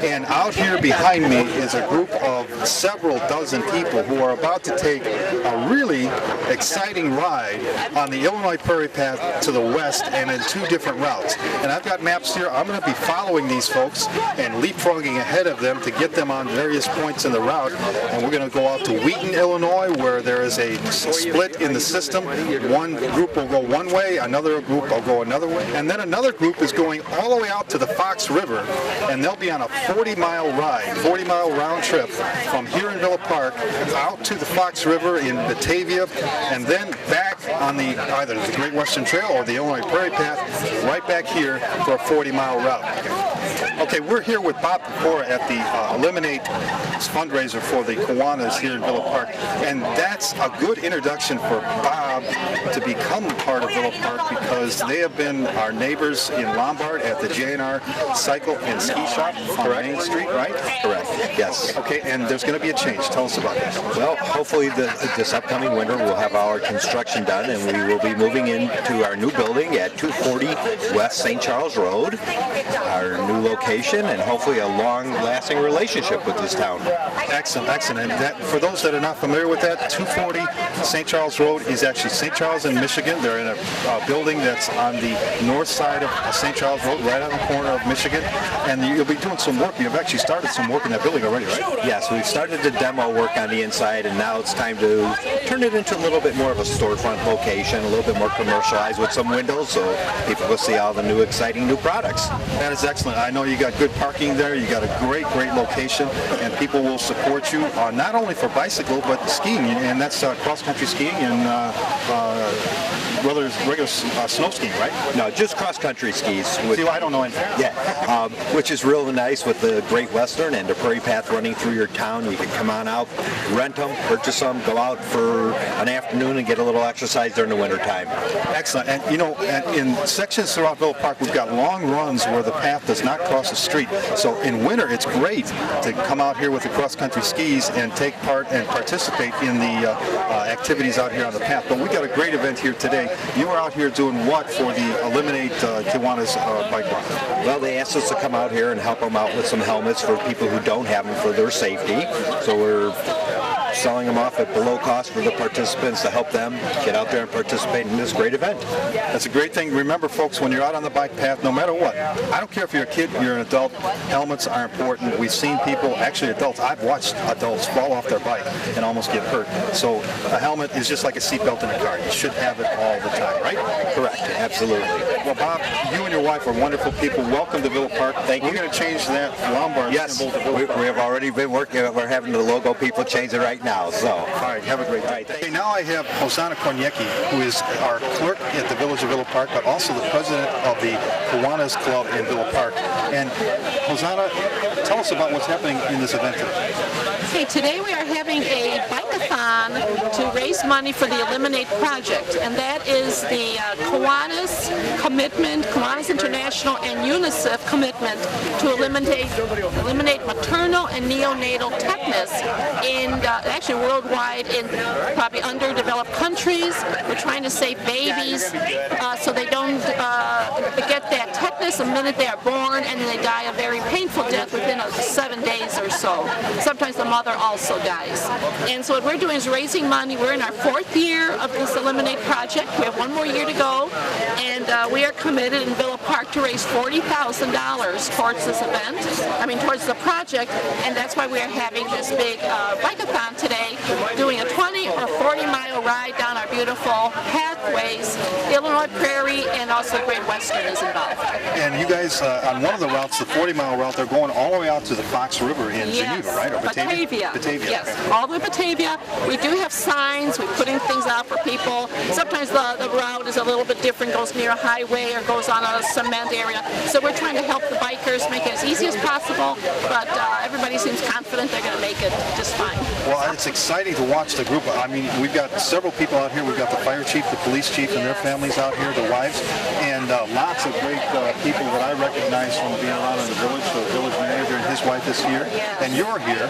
And out here behind me is a group of several dozen people who are about to take a really exciting ride on the Illinois Prairie Path to the west and in two different routes. And I've got maps here. I'm going to be following these folks and leapfrogging ahead of them to get them on various points in the route. And we're going to go out to Wheaton, Illinois, where there is a split in the system. One group will go one way, another group will go another way, and then another group is going all the way out to the Fox River, and they'll be on a 40-mile ride, 40-mile round trip from here in Villa Park out to the Fox River in Batavia, and then back on either the Great Western Trail or the Illinois Prairie Path, right back here for a 40-mile route. Okay, we're here with Bob Pecora at the Eliminate fundraiser for the Kiwanis here in Villa Park, and that's a good introduction for Bob to become part of Villa Park because they have been our neighbors in Lombard at the JNR Cycle and Ski Shop on Main Street, right? Correct, yes. Okay, and there's going to be a change. Tell us about that. Well, hopefully this upcoming winter we'll have our construction done and we will be moving into our new building at 240 West St. Charles Road, our new location, and hopefully a long-lasting relationship with this town. Excellent, excellent. And that, for those that are not familiar with that, 240 St. Charles Road is actually St. Charles in Michigan. They're in a building that's on the north side of St. Charles Road, right on the corner of Michigan. And you'll be doing some work. You've actually started some work in that building already, right? Yes, we've started the demo work on the inside, and now it's time to turn it into a little bit more of a storefront location, a little bit more commercialized with some windows so people will see all the new exciting new products. That is excellent. I know you got good parking there. You got a great location, and people will support you not only for bicycle but skiing, and that's cross-country skiing and whether it's regular snow skiing, right? No, just cross-country skis. See, I don't know anything. Yeah, which is really nice with the Great Western and the Prairie Path running through your town. You can come on out, rent them, purchase them, go out for an afternoon and get a little exercise during the winter time. Excellent. And you know, in sections throughout Villa Park, we've got long runs where the path does not cross the street. So in winter, it's great to come out here with the cross-country skis and take part and participate in the activities out here on the path. But we got a great event here today. You are out here doing what for the Eliminate Kiwanis bike run? Well, they asked us to come out here and help them out with some helmets for people who don't have them for their safety. So we're selling them off at below cost for the participants to help them get out there and participate in this great event. That's a great thing. Remember, folks, when you're out on the bike path, no matter what, I don't care if you're a kid, you're an adult, helmets are important. We've seen people, actually adults, I've watched adults fall off their bike and almost get hurt. So a helmet is just like a seatbelt in a car. You should have it all the time, right? Correct, absolutely. Well, Bob, you and your wife are wonderful people. Welcome to Villa Park. Thank you. We're going to change that Lombard symbol to Villa Park. We have already been working. We're having the logo people change it right now. So, all right, have a great day. Okay, now I have Hosanna Korniecki, who is our clerk at the Village of Villa Park, but also the president of the Kiwanis Club in Villa Park. And Hosanna, tell us about what's happening in this event today. Okay, today we are having a bike-a-thon to raise money for the Eliminate project, and that is the Kiwanis commitment, Kiwanis International and UNICEF commitment to eliminate maternal and neonatal tetanus in actually worldwide in probably underdeveloped countries. We're trying to save babies so they don't get that tetanus the minute they are born, and then they die a very painful death within 7 days or so. Sometimes the mother also dies. And so what we're doing is raising money. We're in our 4th year of this Eliminate project. We have 1 more year to go, and we are committed in Villa Park to raise $40,000 towards this event, towards the project, and that's why we are having this big bike-a-thon today, doing a 20 or 40-mile ride down our beautiful pathways. Illinois Prairie and also Great Western is involved. And you guys, on one of the routes, the 40-mile route, they're going all the way out to the Fox River in Geneva, right? Or Batavia. Yes, okay. all the way to Batavia. We do have signs. We're putting things out for people. Sometimes the route is a little bit different, goes near a highway or goes on a cement area. So we're trying to help the bikers make it as easy as possible, but everybody seems confident they're going to make it just fine. Well, it's exciting to watch the group. We've got several people out here. We've got the fire chief, the police chief, and their families out here, the wives, and lots of great people that I recognize from being around in the village. The village manager and his wife is here, and you're here.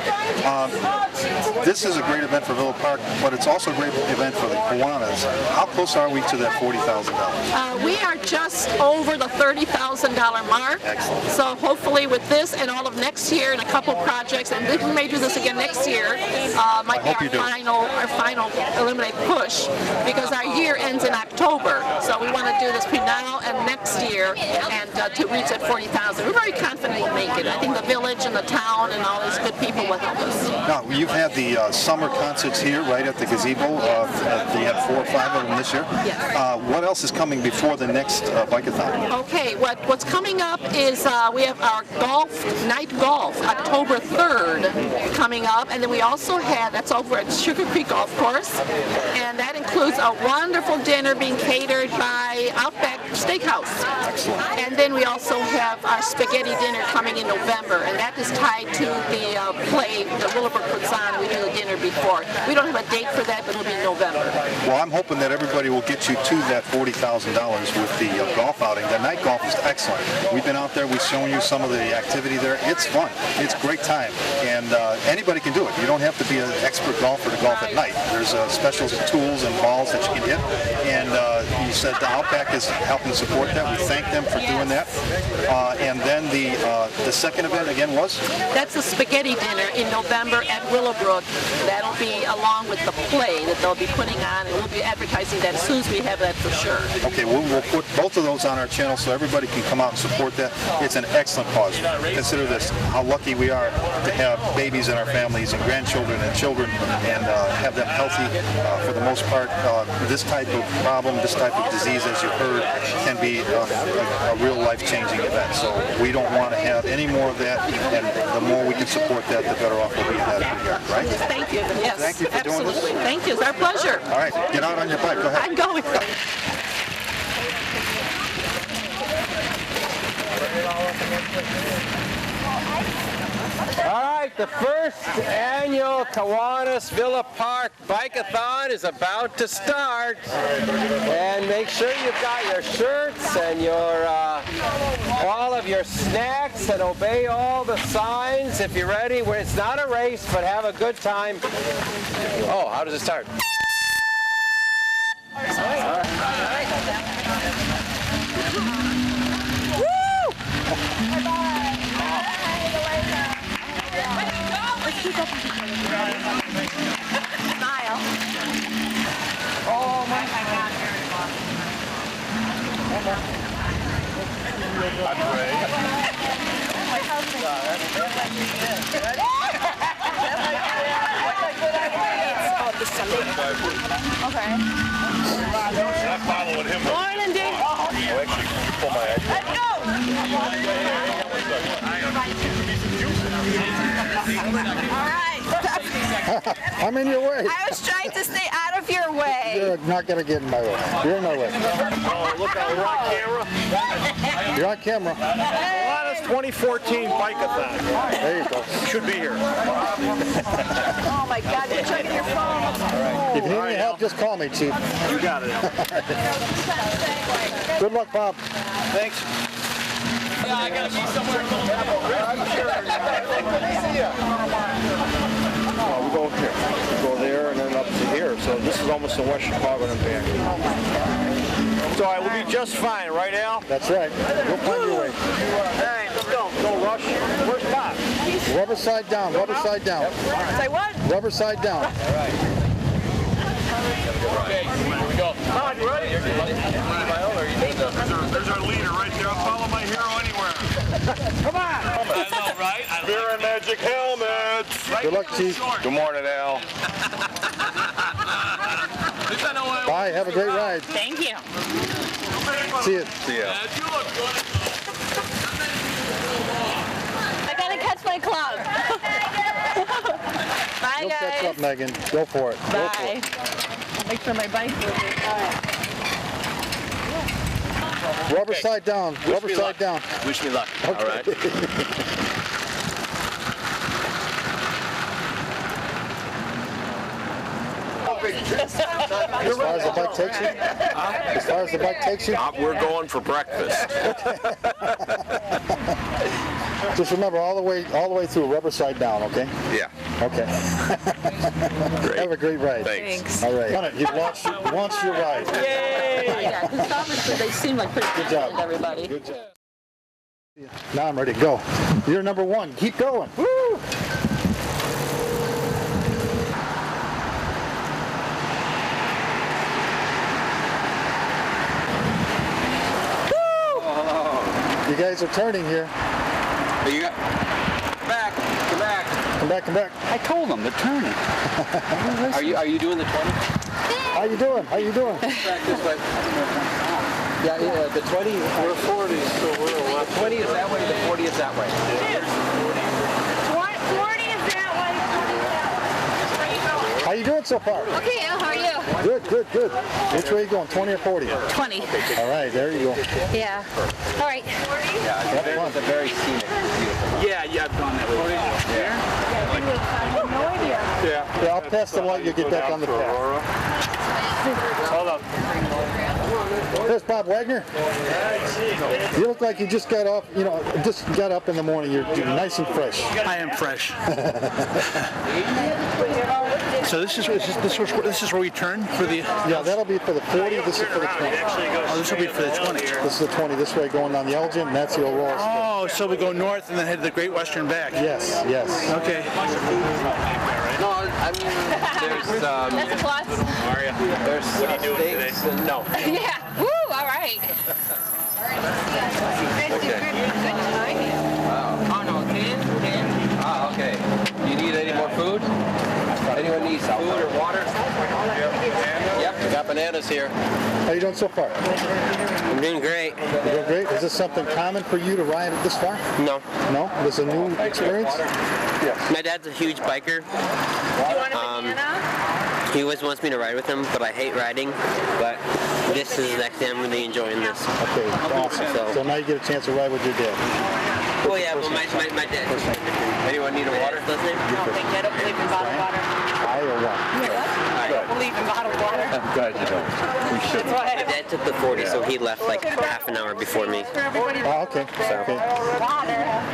This is a great event for Villa Park, but it's also a great event for the Kiwanis. How close are we to that $40,000? We are just over the $30,000 mark. Excellent. So hopefully with this and all of next year and a couple projects, and we may do this again next year, might be our final Eliminate push, because our year ends in October. So we want to do this between now and next year, and to reach that 40,000. We're very confident we'll make it. I think the village and the town and all these good people will help us. Now, you've had the summer concerts here, right at the gazebo. You had 4 or 5 of them this year. Yes. What else is coming before the next Bikathon? Okay, what's coming up is we have our night golf, October 3rd coming up, and then we also have, that's over at Sugar Creek Golf Course, and that includes a wonderful dinner being catered by Outback Steakhouse. Excellent. And then we also have our spaghetti dinner coming in November, and that is tied to the play that Willowbrook puts on, and we do the dinner before. We don't have a date for that, but it'll be in November. Well, I'm hoping that everybody will get you to that $40,000 with the golf outing. The night golf is excellent. We've been out there, we've shown you some of the activity there. It's fun. It's a great time. And anybody can do it. You don't have to be an expert golfer to golf at night. There's special tools and balls that you can hit. And you said the Outback is helping support that. We thank them for doing that. And then the second event again was? That's the spaghetti dinner in November at Willowbrook. That'll be along with the play that they'll be putting on, and we'll be advertising that as soon as we have that for sure. Okay, we'll put both of those on our channel so everybody can come out and support that. It's an excellent cause. Consider this, how lucky we are to have babies in our families and grandchildren and children, and have them healthy. For the most part, this type of problem, this type of disease, as you heard, can be a real life-changing event. So we don't want to have any more of that, and the more we can support that, the better off we'll be in that regard, right? Thank you. Yes, Thank you for doing this. Thank you. It's our pleasure. All right, get out on your bike. Go ahead. I'm going. All right, the first annual Kiwanis Villa Park Bikathon is about to start. And make sure you've got your shirts and your all of your snacks, and obey all the signs if you're ready. It's not a race, but have a good time. Oh, how does it start? Smile. Oh my God. I'm Ray. My husband. Okay. I'm following him. Morning, Dave. Oh, actually, pull my head. Let's go. All right. I'm in your way. I was trying to stay out of your way. You're not going to get in my way. You're in my way. Oh, look, we're on camera. You're on camera. Kiwanis 2014 Bikathon. There you go. Should be here. Oh my God, you're checking your phone. If you need any help, just call me, Chief. You got it. Good luck, Bob. Thanks. Yeah, I gotta be somewhere. We go here, we go there, and then up to here. So this is almost in West Chicago and back. So I will be just fine, right, Al? That's right. You'll find your way. All right, let's go. No rush. Where's Bob? Rubber side down. Rubber side down. Say what? Rubber side down. Okay, here we go. Come on, you ready? There's our leader right there. I'll follow my hero anywhere. Come on. I know, right? Vera Magic helmets. Good luck, Chief. Good morning, Al. Bye. Have a great ride. Thank you. See you. See ya. I gotta catch my club. Bye, You'll catch guys. up, Megan. Go for it. Go for Bye. it. Make sure my bike's with me. All right. Rubber side down. Rubber side down. Wish me luck. Okay. All right. As far as the bike takes you? As far as the bike takes you? We're going for breakfast. Just remember all the way through, rubber side down, okay? Yeah. Okay. Have a great ride. Thanks. All right. You've launched your ride. Yeah, because obviously they seem like pretty Good job. confident, everybody. Good job. Now I'm ready to go. You're number one. Keep going. Woo! You guys are turning here. You got come back. Come back. I told them they're turning. Are you doing the 20? How you doing? Back this way. Yeah, the 20. We're 40, so we're the 20 is that way. The 40 is that way. 40 is that way. How you doing so far? Okay, Al, how are you? Good. Which way are you going, 20 or 40? 20. All right, there you go. Yeah. All right. Have fun. It's a very scenic, beautiful. Yeah, I've gone that way. Yeah, I'll pass the light. You'll get back on the path. Hold up. There's Bob Wagner. You look like you just got off. Just got up in the morning. You're nice and fresh. I am fresh. So this is where we turn for the. Yeah, that'll be for the 40. This is for the 20. Oh, this will be for the 20. This is the 20. This way going down the Elgin, and that's the old Ross. Oh, so we go north and then head to the Great Western back. Yes. Okay. No, I mean, there's That's a plus. there's steaks and no. Yeah. Woo, all right. Oh no, 10. Ah, okay. You need any more food? Anyone needs food or water? Yep, we got bananas here. How you doing so far? I'm doing great. You doing great? Is this something common for you to ride this far? No. No? This is a new experience? My dad's a huge biker. Do you want a banana? He always wants me to ride with him, but I hate riding. But this is actually, I'm really enjoying this. Okay, awesome. So now you get a chance to ride with your dad. Oh yeah, well my dad. Anyone need a water? What's his name? I don't believe in bottled water. I or what? I don't believe in bottled water. I'm glad you don't. We should. My dad took the 40, so he left like half an hour before me. Oh, okay. Okay.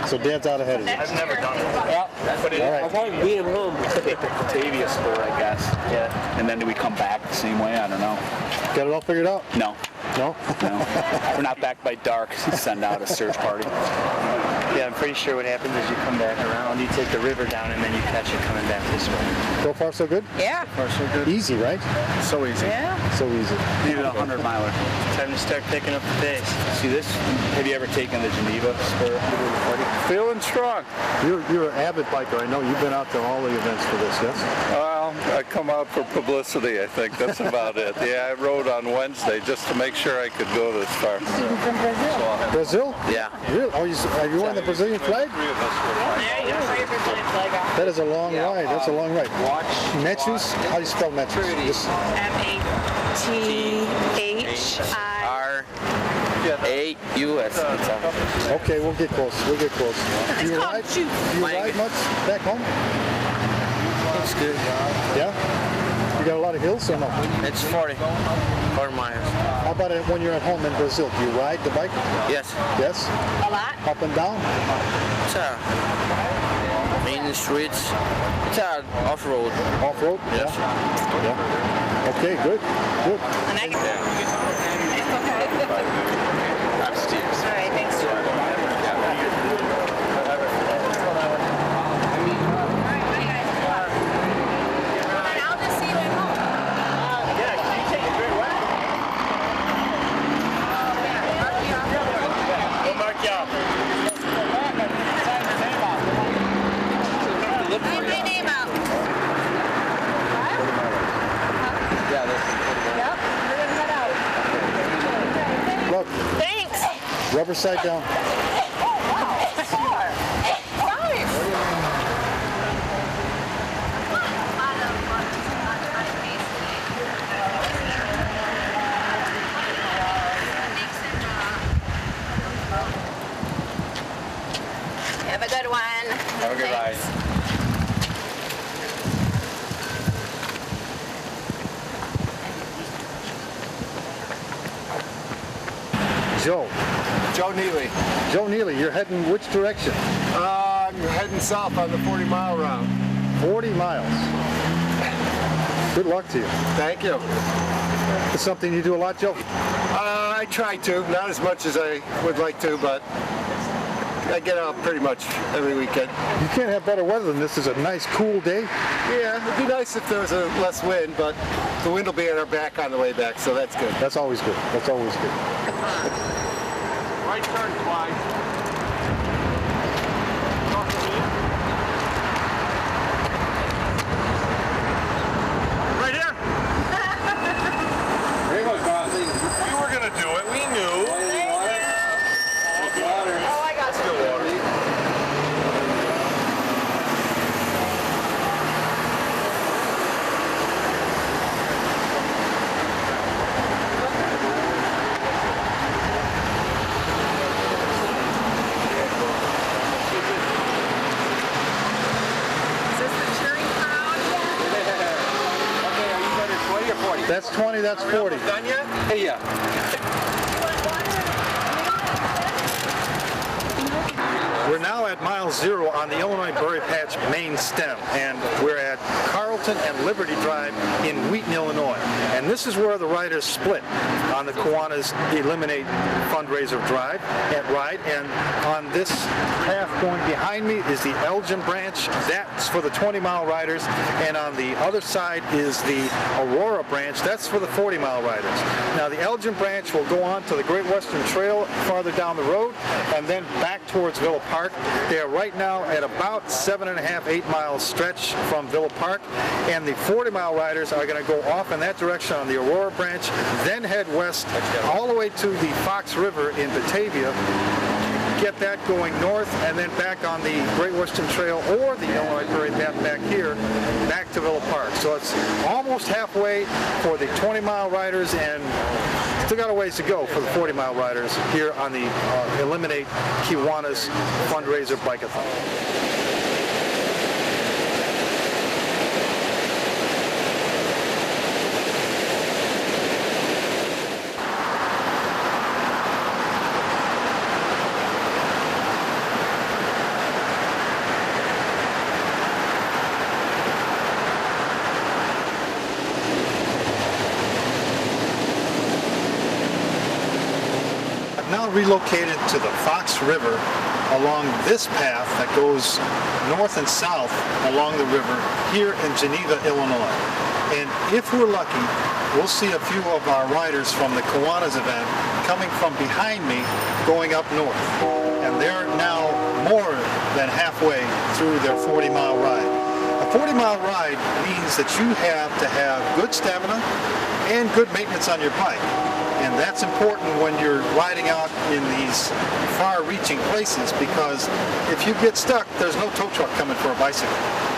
So dad's out ahead of you. I've never done it. All right. I'll probably beat him home. Batavia spur, I guess. Yeah. And then do we come back the same way? I don't know. Got it all figured out? No. No? No. We're not back by dark. Send out a search party. Yeah, I'm pretty sure what happens is you come back around, you take the river down, and then you catch it coming back this way. So far so good? Yeah. Far so good. Easy, right? So easy. Yeah. So easy. Maybe a 100-miler. Time to start picking up the pace. See this? Have you ever taken the Geneva spur? Feeling strong. You're an avid biker. I know you've been out to all the events for this, yes? Well, I come out for publicity, I think. That's about it. Yeah, I rode on Wednesday just to make sure I could go this far. Brazil? Yeah. Really? Are you wearing the Brazilian flag? That is a long ride. That's a long ride. Metrus? How do you spell Metrus? R-A-U-S. Okay, we'll get close. Do you ride much back home? It's good. Yeah? You got a lot of hills or no? It's 40 miles. How about it when you're at home in Brazil? Do you ride the bike? Yes. Yes? A lot? Up and down? It's in the streets. It's off-road. Off-road? Yes. Yeah. Okay, good. And I can... I'm Steve. All right, thanks. I'll just see you at home. Leave my name out. Yeah, Yep, we're gonna head out. Look, Thanks. rubber side down. Have a good one. Have a good ride. Joe. Joe Neely. Joe Neely, you're heading which direction? I'm heading south on the 40-mile route. 40 miles. Good luck to you. Thank you. It's something you do a lot, Joe? I try to, not as much as I would like to, but I get out pretty much every weekend. You can't have better weather than this. It's a nice, cool day. Yeah, it'd be nice if there was a less wind, but the wind will be at our back on the way back, so that's good. That's always good. That's always good. Right turn, Clyde. Right here. There you go, Bob. We were gonna do it. We knew. Oh, I got some. That's 20, that's 40. Done yet? Hey, yeah. We're now at mile 0 on the Illinois Berry Patch main stem, and we're at Carlton and Liberty Drive in Wheaton, Illinois. And this is where the riders split on the Kiwanis Eliminate fundraiser drive and ride. And on this path going behind me is the Elgin branch. That's for the 20-mile riders. And on the other side is the Aurora branch. That's for the 40-mile riders. Now the Elgin branch will go on to the Great Western Trail farther down the road and then back towards Villa Park. They are right now at about 7.5, 8 mile stretch from Villa Park, and the 40-mile riders are going to go off in that direction on the Aurora branch, then head west all the way to the Fox River in Batavia, get that going north, and then back on the Great Western Trail or the Illinois Prairie Path back here, back to Villa Park. So it's almost halfway for the 20-mile riders, and still got a ways to go for the 40-mile riders here on the Eliminate Kiwanis fundraiser Bikathon. Now relocated to the Fox River along this path that goes north and south along the river here in Geneva, Illinois. And if we're lucky, we'll see a few of our riders from the Kiwanis event coming from behind me going up north. And they're now more than halfway through their 40-mile ride. A 40-mile ride means that you have to have good stamina and good maintenance on your bike. And that's important when you're riding out in these far-reaching places, because if you get stuck, there's no tow truck coming for a bicycle.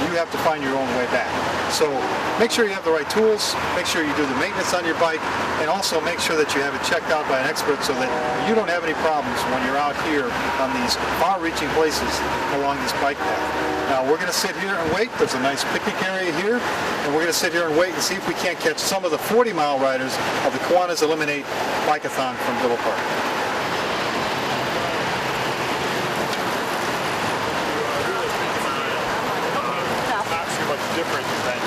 You have to find your own way back. So make sure you have the right tools, make sure you do the maintenance on your bike, and also make sure that you have it checked out by an expert so that you don't have any problems when you're out here on these far-reaching places along this bike path. Now we're going to sit here and wait. There's a nice picnic area here, and we're going to sit here and wait and see if we can't catch some of the 40-mile riders of the Kiwanis Eliminate Bikathon from Villa Park. Not too much different than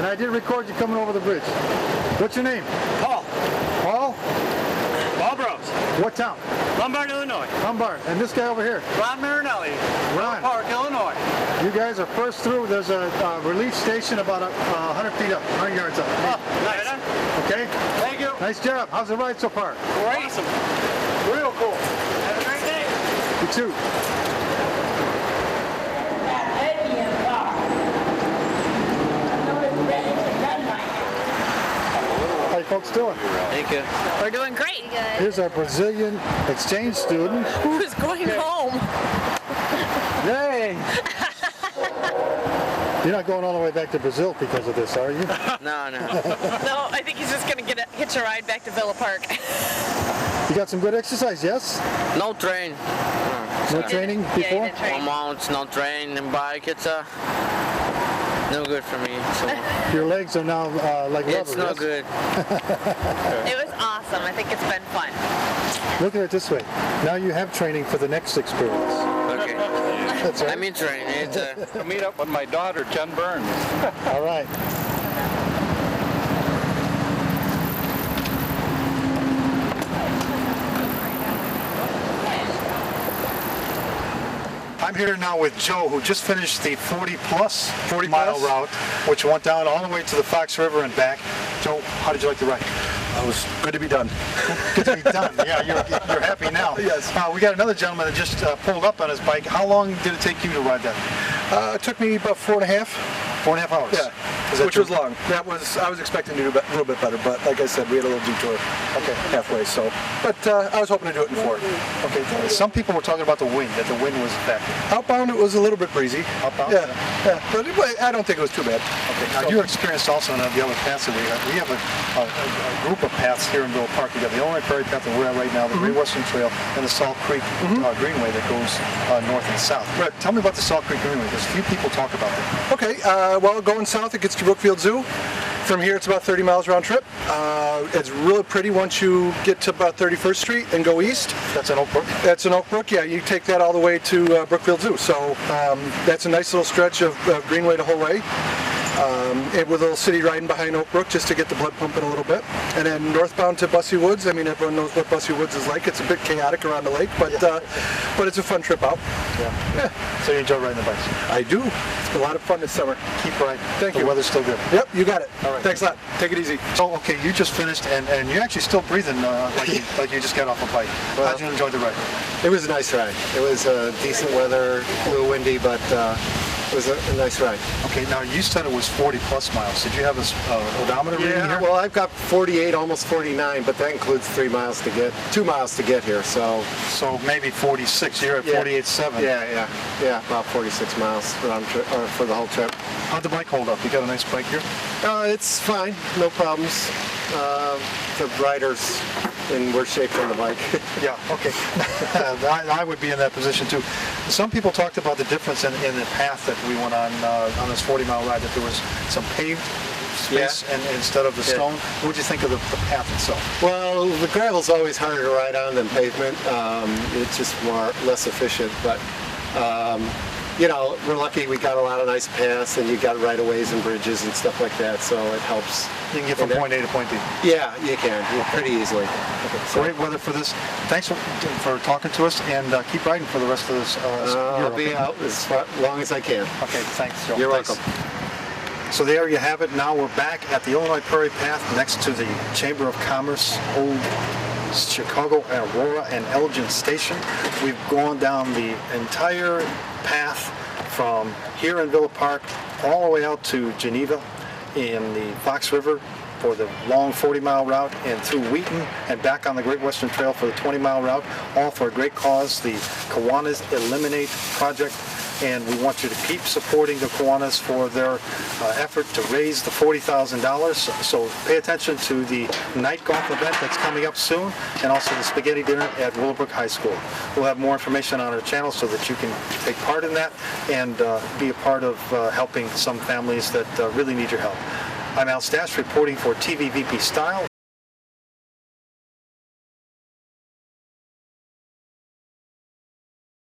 I did record you coming over the bridge. What's your name? Paul. Paul? Paul Bros. What town? Lombard, Illinois. Lombard. And this guy over here? Ron Marinelli. Ron. Park, Illinois. You guys are first through. There's a relief station about 100 feet up, 100 yards up. Oh, nice. Okay? Thank you. Nice job. How's the ride so far? Great. Awesome. Real cool. Have a great day. You too. folks doing? Thank you. We're doing great. Here's our Brazilian exchange student. Who's going home? Yay! You're not going all the way back to Brazil because of this, are you? No. No, I think he's just going to hitch a ride back to Villa Park. You got some good exercise, yes? No train. No training before? Amounts, no train and bike. It's no good for me. So. Your legs are now like rubber. It's no yes? good. It was awesome. I think it's been fun. Look at it this way. Now you have training for the next experience. Okay. That's right. I'm in training. It's To meet up with my daughter, Jen Burns. All right. I'm here now with Joe, who just finished the 40-plus mile route, which went down all the way to the Fox River and back. Joe, how did you like the ride? It was good to be done. Good to be done. Yeah, you're happy now. Yes. We got another gentleman that just pulled up on his bike. How long did it take you to ride that? It took me about 4.5. 4.5 hours? Yeah, which was long. I was expecting to do a little bit better, but like I said, we had a little detour halfway, so. But I was hoping to do it in 4. Okay, some people were talking about the wind, that the wind was a factor. Outbound, it was a little bit breezy. Outbound? Yeah. But I don't think it was too bad. Okay, now you're experienced also in the other paths that we have. We have a group of paths here in Villa Park. We got the Illinois Prairie Path that we're at right now, the Great Western Trail, and the Salt Creek Greenway that goes north and south. Right. Tell me about the Salt Creek Greenway, because few people talk about that. Okay, well, going south, it gets to Brookfield Zoo. From here, it's about 30 miles round trip. It's really pretty once you get to about 31st Street and go east. That's in Oak Brook? That's in Oak Brook, yeah. You take that all the way to Brookfield Zoo. So that's a nice little stretch of Greenway to Hawaii. With a little city riding behind Oak Brook just to get the blood pumping a little bit. And then northbound to Bussy Woods. I mean, everyone knows what Bussy Woods is like. It's a bit chaotic around the lake, but it's a fun trip out. Yeah. So you enjoy riding the bikes? I do. It's been a lot of fun this summer. Keep riding. Thank you. The weather's still good. Yep, you got it. All right. Thanks a lot. Take it easy. So, okay, you just finished, and you're actually still breathing like you just got off a bike. Well, how'd you enjoy the ride? It was a nice ride. It was decent weather, a little windy, but it was a nice ride. Okay, now you said it was 40-plus miles. Did you have a odometer reading here? Well, I've got 48, almost 49, but that includes 2 miles to get here. So maybe 46. You're at 48.7. Yeah, about 46 miles round trip, or for the whole trip. How'd the bike hold up? You got a nice bike here? It's fine, no problems. The rider's in worse shape than the bike. Yeah, okay. I would be in that position too. Some people talked about the difference in the path that we went on this 40-mile ride, that there was some paved space and instead of the stone. What would you think of the path itself? Well, the gravel's always harder to ride on than pavement. It's just less efficient, but we're lucky we got a lot of nice paths, and you got right-of-ways and bridges and stuff like that, so it helps. You can get from point A to point B. Yeah, you can, pretty easily. Okay, great weather for this. Thanks for talking to us, and keep riding for the rest of this year. I'll be out as long as I can. Okay, thanks, Joe. You're welcome. So there you have it. Now we're back at the Illinois Prairie Path next to the Chamber of Commerce, old Chicago, Aurora, and Elgin Station. We've gone down the entire path from here in Villa Park all the way out to Geneva in the Fox River for the long 40-mile route, and through Wheaton and back on the Great Western Trail for the 20-mile route, all for a great cause, the Kiwanis Eliminate Project. And we want you to keep supporting the Kiwanis for their effort to raise the $40,000. So pay attention to the night golf event that's coming up soon, and also the spaghetti dinner at Willowbrook High School. We'll have more information on our channel so that you can take part in that and be a part of helping some families that really need your help. I'm Al Stash reporting for TVVP Style